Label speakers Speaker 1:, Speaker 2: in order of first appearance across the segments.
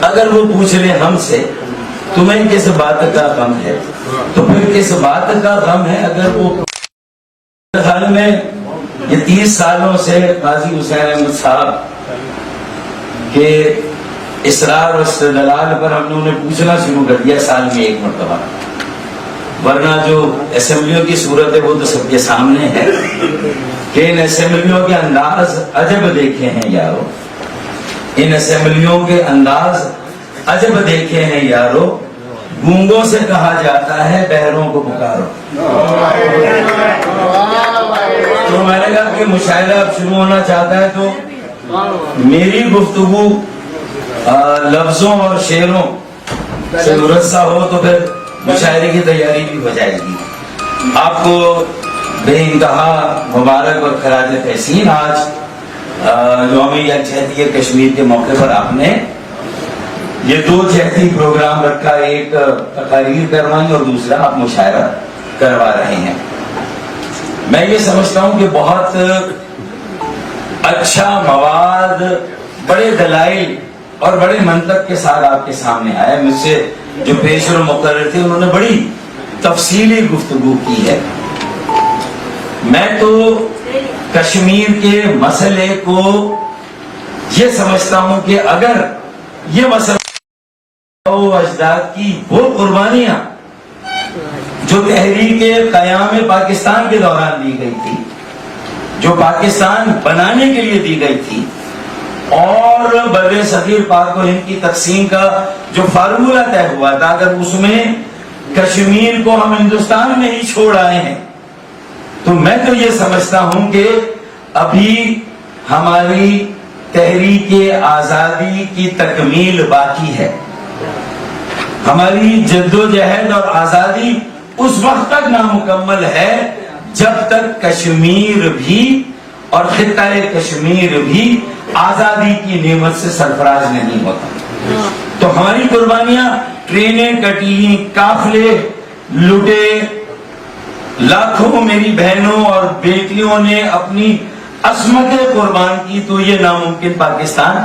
Speaker 1: اگر وہ پوچھ لے ہم سے تمہیں کس بات کا غم ہے، تو پھر کس بات کا غم ہے؟ اگر وہ حال میں یہ 30 سالوں سے قاضی حسین احمد صاحب کے اصرار و استدلال پر ہم نے پوچھنا شروع کر دیا سال میں 1 مرتبہ، ورنہ جو اسمبلیوں کی صورت ہے وہ تو سب کے سامنے ہے کہ ان اسمبلیوں کے انداز عجب دیکھے ہیں یارو، ان اسمبلیوں کے انداز عجب دیکھے ہیں یارو، گونگوں سے کہا جاتا ہے بہروں کو پکارو۔ تو میں نے کہا کہ مشاہدہ اب شروع ہونا چاہتا ہے تو میری گفتگو لفظوں اور شعروں سے مرصع ہو تو پھر مشاعرے کی تیاری بھی ہو جائے گی۔ آپ کو بے انتہا مبارک اور خراج تحسین، آج یوم یکجہتی کشمیر کے موقع پر آپ نے یہ 2 جہتی پروگرام رکھا، ایک تقاریر کروائی اور دوسرا آپ مشاعرہ کروا رہے ہیں۔ میں یہ سمجھتا ہوں کہ بہت اچھا مواد، بڑے دلائل اور بڑے منطق کے ساتھ آپ کے سامنے آیا۔ مجھ سے جو پیشر و مقرر تھے انہوں نے بڑی تفصیلی گفتگو کی ہے۔ میں تو کشمیر کے مسئلے کو یہ سمجھتا ہوں کہ اگر یہ مسئلہ اجداد کی وہ قربانیاں جو تحریک قیام پاکستان کے دوران دی گئی تھی، جو پاکستان بنانے کے لیے دی گئی تھی، اور بر صغیر پاک و ہند کی تقسیم کا جو فارمولہ طے ہوا تھا، اگر اس میں کشمیر کو ہم ہندوستان میں ہی چھوڑ آئے ہیں تو میں تو یہ سمجھتا ہوں کہ ابھی ہماری تحریک آزادی کی تکمیل باقی ہے۔ ہماری جد و جہد اور آزادی اس وقت تک نامکمل ہے جب تک کشمیر بھی اور خطہ کشمیر بھی آزادی کی نعمت سے سرفراز نہیں ہوتا۔ تو ہماری قربانیاں، ٹرینیں کٹی، قافلے لٹے، لاکھوں میری بہنوں اور بیٹیوں نے اپنی عصمتیں قربان کی تو یہ ناممکن پاکستان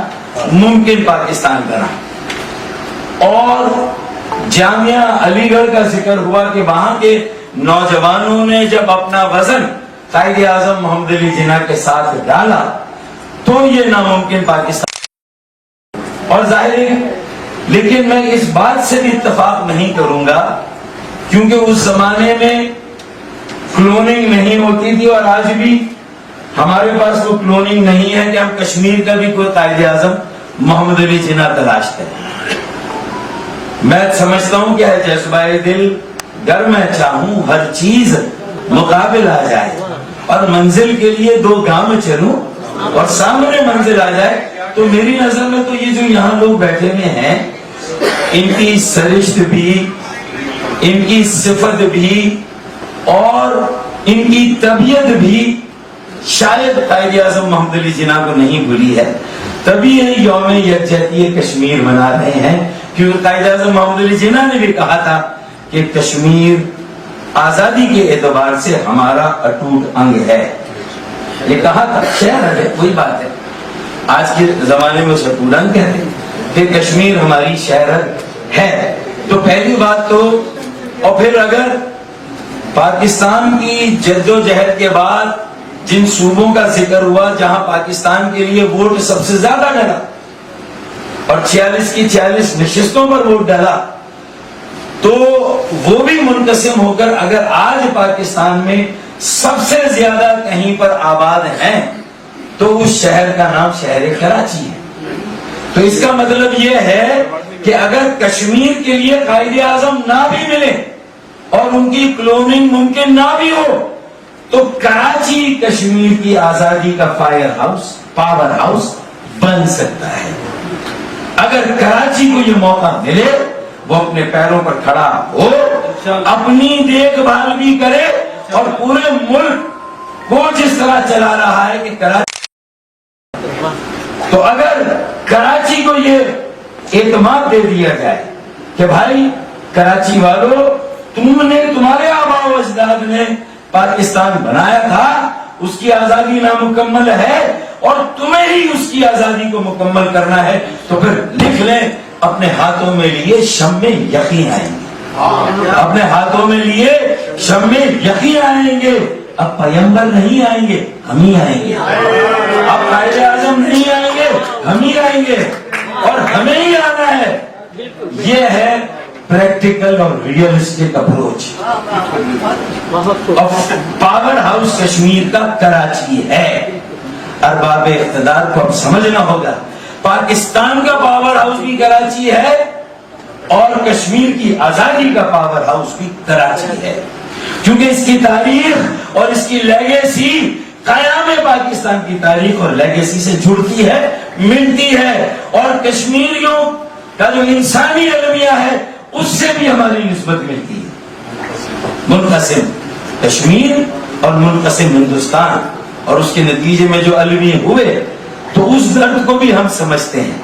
Speaker 1: ممکن پاکستان بنا۔ اور جامعہ علی گڑھ کا ذکر ہوا کہ وہاں کے نوجوانوں نے جب اپنا وزن قائد اعظم محمد علی جناح کے ساتھ ڈالا تو یہ ناممکن پاکستان۔ اور ظاہر ہے، لیکن میں اس بات سے بھی اتفاق نہیں کروں گا کیونکہ اس زمانے میں کلوننگ نہیں ہوتی تھی اور آج بھی ہمارے پاس وہ کلوننگ نہیں ہے کہ ہم کشمیر کا بھی کوئی قائد اعظم محمد علی جناح تلاش کریں۔ میں سمجھتا ہوں کہ ہے جذبہ دل گر میں چاہوں ہر چیز مقابل آ جائے، اور منزل کے لیے 2 گام چلوں اور سامنے منزل آ جائے۔ تو میری نظر میں تو یہ جو یہاں لوگ بیٹھے ہوئے ہیں، ان کی سرشت بھی، ان کی صفت بھی اور ان کی طبیعت بھی شاید قائد اعظم محمد علی جناح کو نہیں بھولی ہے، تبھی یہ یوم یکجہتی کشمیر منا رہے ہیں۔ کیونکہ قائد اعظم محمد علی جناح نے بھی کہا تھا کہ کشمیر آزادی کے اعتبار سے ہمارا اٹوٹ انگ ہے، یہ کہا تھا، شہر ہے، وہی بات ہے۔ آج کے زمانے میں اسے اٹوٹ انگ کہتے ہیں کہ کشمیر ہماری شہر ہے۔ تو پہلی بات تو، اور پھر اگر پاکستان کی جد و جہد کے بعد جن صوبوں کا ذکر ہوا جہاں پاکستان کے لیے ووٹ سب سے زیادہ ڈلا اور 46 کی 46 نشستوں پر ووٹ ڈالا، تو وہ بھی منقسم ہو کر اگر آج پاکستان میں سب سے زیادہ کہیں پر آباد ہیں تو اس شہر کا نام شہر کراچی ہے۔ تو اس کا مطلب یہ ہے کہ اگر کشمیر کے لیے قائد اعظم نہ بھی ملے اور ان کی کلوننگ ممکن نہ بھی ہو تو کراچی کشمیر کی آزادی کا فائر ہاؤس، پاور ہاؤس بن سکتا ہے۔ اگر کراچی کو یہ موقع ملے، وہ اپنے پیروں پر کھڑا ہو، اپنی دیکھ بھال بھی کرے اور پورے ملک کو جس طرح چلا رہا ہے کہ کراچی، تو اگر کراچی کو یہ اعتماد دے دیا جائے کہ بھائی کراچی والوں، تمہارے آباء و اجداد نے پاکستان بنایا تھا، اس کی آزادی نامکمل ہے اور تمہیں ہی اس کی آزادی کو مکمل کرنا ہے، تو پھر لکھ لیں اپنے ہاتھوں میں لیے شم یقین آئیں گے، اپنے ہاتھوں میں لیے شم یقین آئیں گے۔ اب پیغمبر نہیں آئیں گے، ہم ہی آئیں گے۔ اب قائد اعظم نہیں آئیں گے، ہم ہی آئیں گے، اور ہمیں ہی آنا ہے۔ یہ ہے پریکٹیکل اور realistic approach. Power house Kashmir کا کراچی ہے۔ ارباب اقتدار کو اب سمجھنا ہوگا، پاکستان کا پاور ہاؤس بھی کراچی ہے اور کشمیر کی آزادی کا پاور ہاؤس بھی کراچی ہے، کیونکہ اس کی تاریخ اور اس کی لیگیسی قیام پاکستان کی تاریخ اور لیگیسی سے جڑتی ہے، ملتی ہے، اور کشمیریوں کا جو انسانی المیہ ہے اس سے بھی ہماری نسبت ملتی ہے۔ منقسم کشمیر اور منقسم ہندوستان، اور اس کے نتیجے میں جو المی ہوئے، تو اس درد کو بھی ہم سمجھتے ہیں۔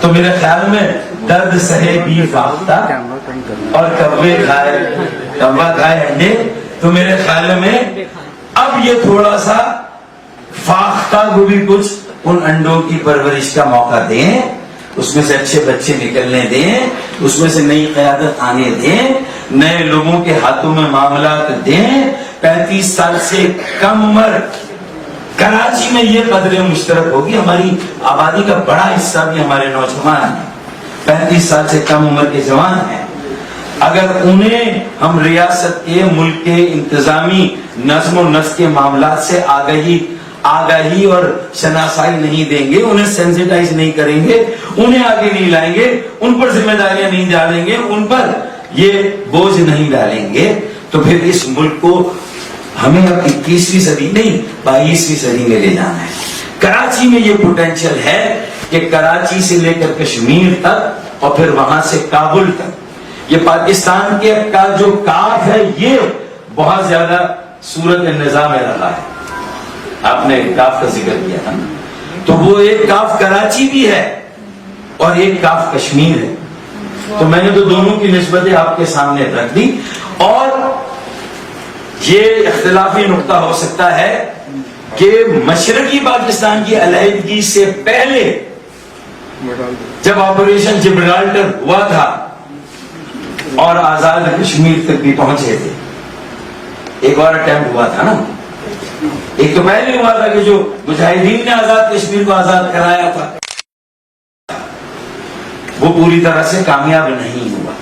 Speaker 1: تو میرے خیال میں درد سہے بھی فاختہ اور کوا کھائے انڈے، تو میرے خیال میں اب یہ تھوڑا سا فاختہ کو بھی کچھ ان انڈوں کی پرورش کا موقع دیں، اس میں سے اچھے بچے نکلنے دیں، اس میں سے نئی قیادت آنے دیں، نئے لوگوں کے ہاتھوں میں معاملات دیں۔ 35 سال سے کم عمر کراچی میں یہ قدر مشترک ہوگی، ہماری آبادی کا بڑا حصہ بھی ہمارے نوجوان ہیں، 35 سال سے کم عمر کے جوان ہیں۔ اگر انہیں ہم ریاست کے، ملک کے انتظامی نظم و نسق کے معاملات سے آگاہی اور شناسائی نہیں دیں گے، انہیں سینسیٹائز نہیں کریں گے، انہیں آگے نہیں لائیں گے، ان پر ذمہ داریاں نہیں ڈالیں گے، ان پر یہ بوجھ نہیں ڈالیں گے، تو پھر اس ملک کو ہمیں اب 21ویں صدی نہیں 22ویں صدی میں لے جانا ہے۔ کراچی میں یہ پوٹینشیل ہے کہ کراچی سے لے کر کشمیر تک اور پھر وہاں سے کابل تک، یہ پاکستان کے کا جو کاف ہے یہ بہت زیادہ صورت نظام میں رہا ہے۔ آپ نے کاف کا ذکر کیا تھا، تو وہ ایک کاف کراچی بھی ہے اور ایک کاف کشمیر ہے، تو میں نے تو دونوں کی نسبتیں آپ کے سامنے رکھ دی۔ اور یہ اختلافی نقطہ ہو سکتا ہے کہ مشرقی پاکستان کی علیحدگی سے پہلے جب آپریشن جبرالٹر ہوا تھا اور آزاد کشمیر تک بھی پہنچے تھے، ایک اور اٹیمپٹ ہوا تھا نا، ایک تو پہلے ہوا تھا کہ جو مجاہدین نے آزاد کشمیر کو آزاد کرایا تھا وہ پوری طرح سے کامیاب نہیں ہوا،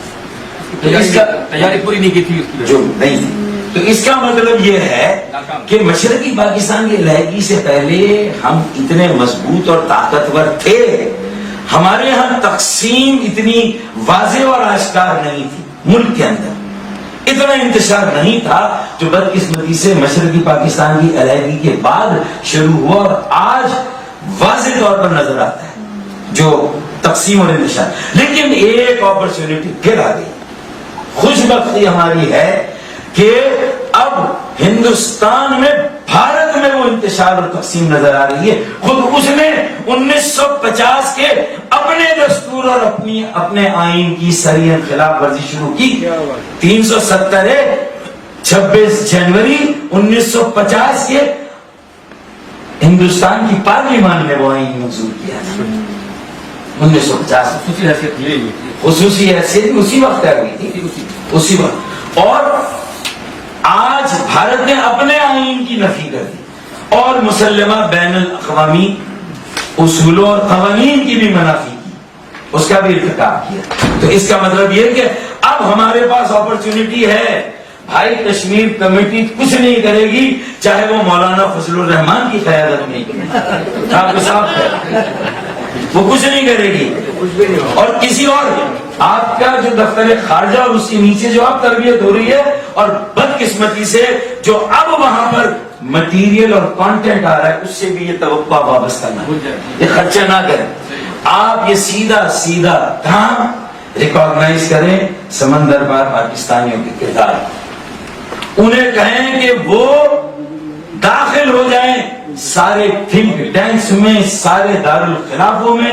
Speaker 2: تیاری پوری نہیں کی تھی اس کی،
Speaker 1: جو نہیں تھی۔ تو اس کا مطلب یہ ہے کہ مشرقی پاکستان کی علیحدگی سے پہلے ہم اتنے مضبوط اور طاقتور تھے، ہمارے ہاں تقسیم اتنی واضح اور آشکار نہیں تھی، ملک کے اندر اتنا انتشار نہیں تھا جو بدقسمتی سے مشرقی پاکستان کی علیحدگی کے بعد شروع ہوا اور آج واضح طور پر نظر آتا ہے جو تقسیم اور انتشار۔ لیکن ایک اپرچونٹی پھر آ گئی، خوش بختی ہماری ہے کہ اب ہندوستان میں، بھارت میں وہ انتشار اور تقسیم نظر آ رہی ہے۔ خود اس نے 1950 کے اپنے دستور اور اپنے آئین کی سریح خلاف ورزی شروع کی۔ 370 26 جنوری 1950 کے ہندوستان کی پارلیمان نے وہ آئین منظور کیا تھا۔ 1950 خصوصی حیثیت اسی وقت آ گئی تھی، اسی وقت۔ اور آج بھارت نے اپنے آئین کی نفی کر دی اور مسلمہ بین الاقوامی اصولوں اور قوانین کی بھی منافی کی، اس کا بھی ارتکاب کیا۔ تو اس کا مطلب یہ کہ اب ہمارے پاس اپرچونٹی ہے، بھائی کشمیر کمیٹی کچھ نہیں کرے گی چاہے وہ مولانا فضل الرحمان کی قیادت میں آپ کو صاف ہے، وہ کچھ نہیں کرے گی، اور کسی اور آپ کا جو دفتر خارجہ اور اس کے نیچے جو اب تربیت ہو رہی ہے، اور بدقسمتی سے جو اب وہاں پر مٹیریل اور کانٹینٹ آ رہا ہے اس سے بھی یہ توقع وابستہ نہ، یہ خرچہ نہ کریں، آپ یہ سیدھا سیدھا کام ریکاگنائز کریں سمندر پار پاکستانیوں کے کردار، انہیں کہیں کہ وہ داخل ہو جائیں سارے تھنک ٹینکس میں، سارے دارالخلافوں میں،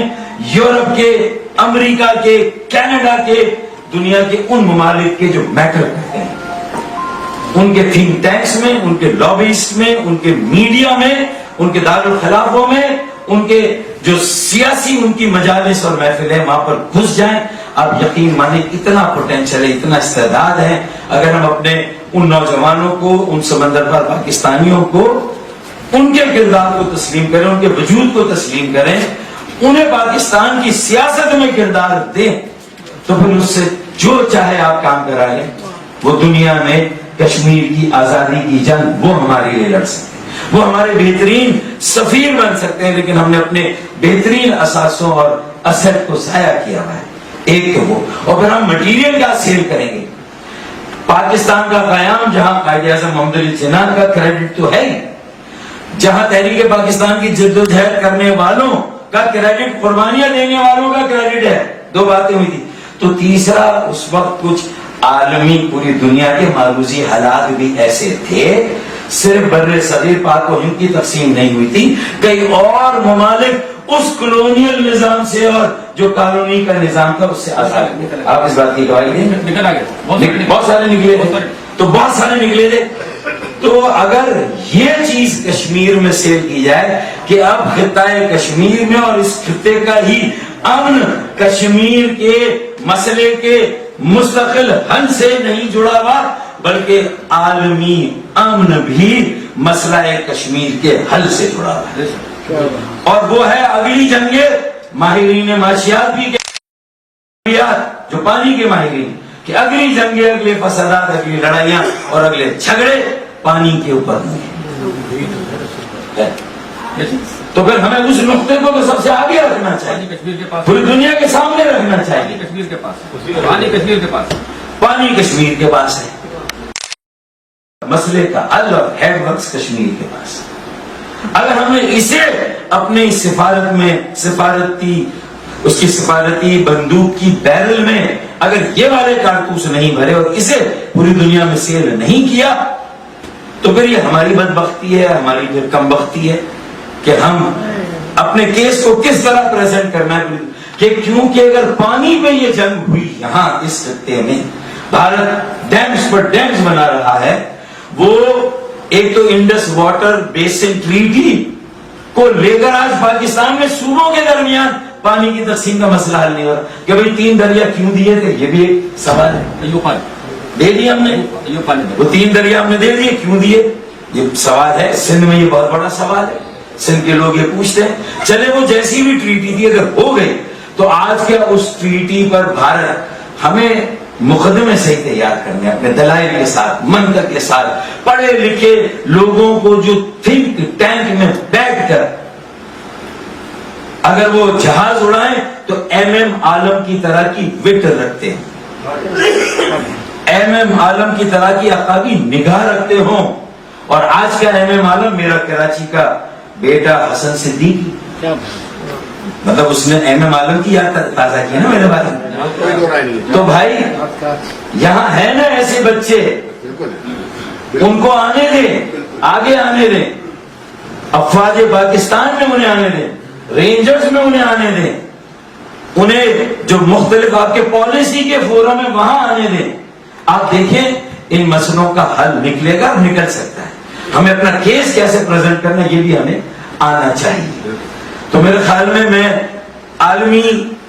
Speaker 1: یورپ کے، امریکہ کے، کینیڈا کے، دنیا کے ان ممالک کے جو میٹر کرتے ہیں، ان کے تھنک ٹینکس میں، ان کے لابیسٹ میں، ان کے میڈیا میں، ان کے دارالخلافوں میں، ان کے جو سیاسی ان کی مجالس اور محفل ہے وہاں پر گھس جائیں. آپ یقین مانیں اتنا پوٹینشل ہے, اتنا استعداد ہے. اگر ہم اپنے ان نوجوانوں کو, ان سمندر پر پاکستانیوں کو, ان کے کردار کو تسلیم کریں, ان کے وجود کو تسلیم کریں, انہیں پاکستان کی سیاست میں کردار دیں, تو پھر اس سے جو چاہے آپ کام کرا لیں. وہ دنیا میں کشمیر کی آزادی کی جنگ وہ ہمارے لیے لڑ سکتے ہیں, وہ ہمارے بہترین سفیر بن سکتے ہیں, لیکن ہم نے اپنے بہترین اثاثوں اور اسد کو ضائع کیا ہوا ہے. ایک تو وہ, اور پھر ہم مٹیریل کا سیل کریں گے. پاکستان کا قیام جہاں قائد اعظم محمد علی جناح کا کریڈٹ تو ہے ہی, جہاں تحریک پاکستان کی جدوجہد کرنے والوں کا کریڈٹ, قربانیاں دینے والوں کا کریڈٹ ہے. دو باتیں ہوئی تھی. تو تیسرا, اس وقت کچھ عالمی پوری دنیا کے معروضی حالات بھی ایسے تھے, صرف بر صغیر پاک و ہند کی تقسیم نہیں ہوئی تھی, کئی اور ممالک اس کلونیل نظام سے اور جو کالونی کا نظام تھا اس سے آزاد ہوئے. آپ اس بات کی گواہی دیں.
Speaker 2: نکل آ گیا,
Speaker 1: بہت سارے نکلے تھے, تو بہت سارے نکلے تھے. تو اگر یہ چیز کشمیر میں سیل کی جائے کہ اب خطۂ کشمیر میں اور اس خطے کا ہی امن کشمیر کے مسئلے کے مستقل حل سے نہیں جڑا ہوا, بلکہ عالمی امن بھی مسئلہ کشمیر کے حل سے جڑا ہوا ہے. اور وہ ہے اگلی جنگیں. ماہرین معاشیات بھی جو پانی کے ماہرین, کہ اگلی جنگیں, اگلے فسادات, اگلی لڑائیاں اور اگلے جھگڑے پانی کے اوپر نہیں. تو پھر ہمیں اس نقطے کو تو سب سے آگے رکھنا چاہیے,
Speaker 2: کشمیر کے پاس,
Speaker 1: پوری دنیا کے سامنے رکھنا چاہیے.
Speaker 2: کشمیر کے پاس, پانی کشمیر کے پاس,
Speaker 1: پانی کشمیر کے پاس ہے, مسئلے کا حل اور ہیڈ ورکس کشمیر کے پاس. اگر ہم نے اسے اپنی سفارت میں, اس کی سفارتی بندوق کی بیرل میں اگر یہ والے کارتوس نہیں بھرے اور اسے پوری دنیا میں سیل نہیں کیا, تو پھر یہ ہماری بدبختی ہے, ہماری پھر کم بختی ہے کہ ہم اپنے کیس کو کس طرح پریزنٹ کرنا ہے. کہ کیونکہ اگر پانی پہ یہ جنگ ہوئی یہاں اس خطے میں, بھارت ڈیمز پر ڈیمز بنا رہا ہے. وہ ایک تو انڈس واٹر بیسن ٹریٹی کو لے کر آج پاکستان میں صوبوں کے درمیان پانی کی تقسیم کا مسئلہ حل نہیں ہو رہا, کہ بھئی 3 دریا کیوں دیے تھے, یہ بھی ایک سوال ہے. دے دیے ہم نے, وہ 3 دریا ہم نے دے دیے, کیوں دیے, یہ سوال ہے. سندھ میں یہ بہت بڑا سوال ہے, سندھ کے لوگ یہ پوچھتے ہیں. چلے وہ جیسی بھی ٹریٹی تھی اگر ہو گئی, تو آج کیا اس ٹریٹی پر بھارت ہمیں مقدمے سے تیار کرنے, اپنے دلائل کے ساتھ, منطق کے ساتھ, پڑھے لکھے لوگوں کو جو تھنک ٹینک میں بیٹھ کر اگر وہ جہاز اڑائیں تو ایم عالم کی طرح کی وٹ رکھتے ہیں, ایم عالم کی طرح کی عقابی نگاہ رکھتے ہوں. اور آج کا ایم عالم میرا کراچی کا بیٹا حسن صدیقی, مطلب اس نے ایم عالم کی یاد تازہ کی نا میرے بھائی. تو بھائی یہاں ہے نا ایسے بچے, ان کو آنے دیں, آگے آنے دیں, افواج پاکستان میں انہیں آنے دیں, رینجرز میں انہیں آنے دیں, انہیں جو مختلف آپ کے پالیسی کے فورم ہے وہاں آنے دیں. آپ دیکھیں ان مسئلوں کا حل نکلے گا, نکل سکتا ہے. ہمیں اپنا کیس کیسے پریزنٹ کرنا یہ بھی ہمیں آنا چاہیے. تو میرے خیال میں عالمی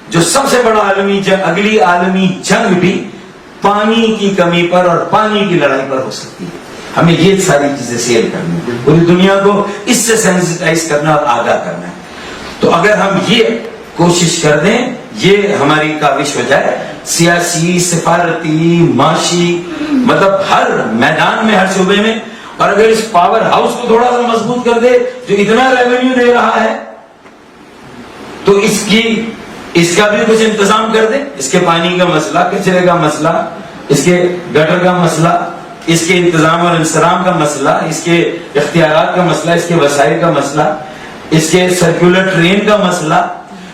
Speaker 1: جو سب سے بڑا عالمی جنگ, اگلی عالمی جنگ بھی پانی کی کمی پر اور پانی کی لڑائی پر ہو سکتی ہے. ہمیں یہ ساری چیزیں شیئر کرنی ہے, پوری دنیا کو اس سے سینسٹائز کرنا اور آگاہ کرنا ہے. تو اگر ہم یہ کوشش کر دیں, یہ ہماری کاوش ہو جائے, سیاسی, سفارتی, معاشی, مطلب ہر میدان میں, ہر شعبے میں, اور اگر اس پاور ہاؤس کو تھوڑا سا مضبوط کر دے جو اتنا ریونیو دے رہا ہے, تو اس کا بھی کچھ انتظام کر دیں. اس کے پانی کا مسئلہ, کچرے کا مسئلہ, اس کے گٹر کا مسئلہ, اس کے انتظام اور انصرام کا مسئلہ, اس کے اختیارات کا مسئلہ, اس کے وسائل کا مسئلہ, اس کے سرکولر ٹرین کا مسئلہ.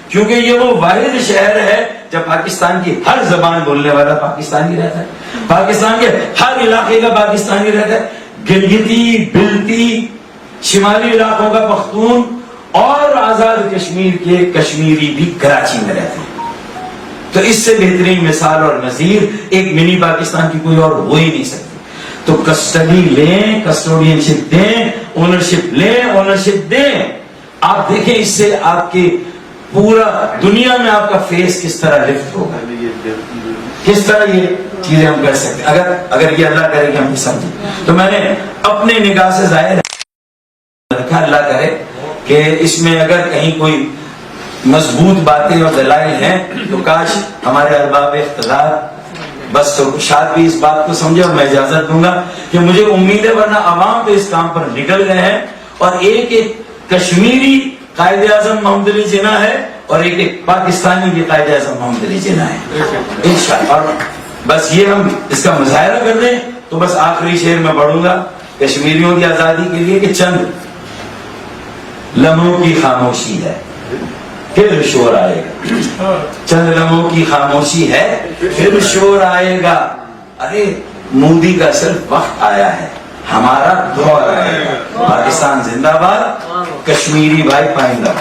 Speaker 1: کیونکہ یہ وہ واحد شہر ہے جب پاکستان کی ہر زبان بولنے والا پاکستانی رہتا ہے, پاکستان کے ہر علاقے کا پاکستانی رہتا ہے. گلگتی, بلتی, شمالی علاقوں کا پختون اور آزاد کشمیر کے کشمیری بھی کراچی میں رہتے ہیں. تو اس سے بہترین مثال اور نظیر ایک منی پاکستان کی کوئی اور ہو ہی نہیں سکتی. تو کسٹڈی لیں, کسٹوڈین شپ دیں, اونرشپ لیں, اونرشپ دیں, آپ دیکھیں اس سے آپ کی پورا دنیا میں آپ کا فیس کس طرح لفٹ ہوگا, کس طرح یہ چیزیں ہم کر سکتے ہیں اگر یہ اللہ کرے کہ ہم سمجھیں. تو میں نے اپنے نگاہ سے ظاہر رکھا, اللہ کرے کہ اس میں اگر کہیں کوئی مضبوط باتیں اور دلائل ہیں تو کاش ہمارے ارباب اقتدار بس تو شاید بھی اس بات کو سمجھے, اور میں اجازت دوں گا کہ مجھے امید ہے ورنہ عوام تو اس کام پر نکل گئے ہیں, اور ایک کشمیری قائد اعظم محمد علی جناح ہے اور ایک پاکستانی بھی قائد اعظم محمد علی جناح ہے انشاءاللہ. اور بس یہ ہم اس کا مظاہرہ کر دیں تو بس آخری شعر میں پڑھوں گا کشمیریوں کی آزادی کے لیے کہ چند لمحوں کی خاموشی ہے پھر شور آئے گا, چند لمحوں کی خاموشی ہے پھر شور آئے گا, ارے مودی کا صرف وقت آیا ہے, ہمارا دور آئے گا. پاکستان زندہ باد, کشمیری بھائی پائندہ.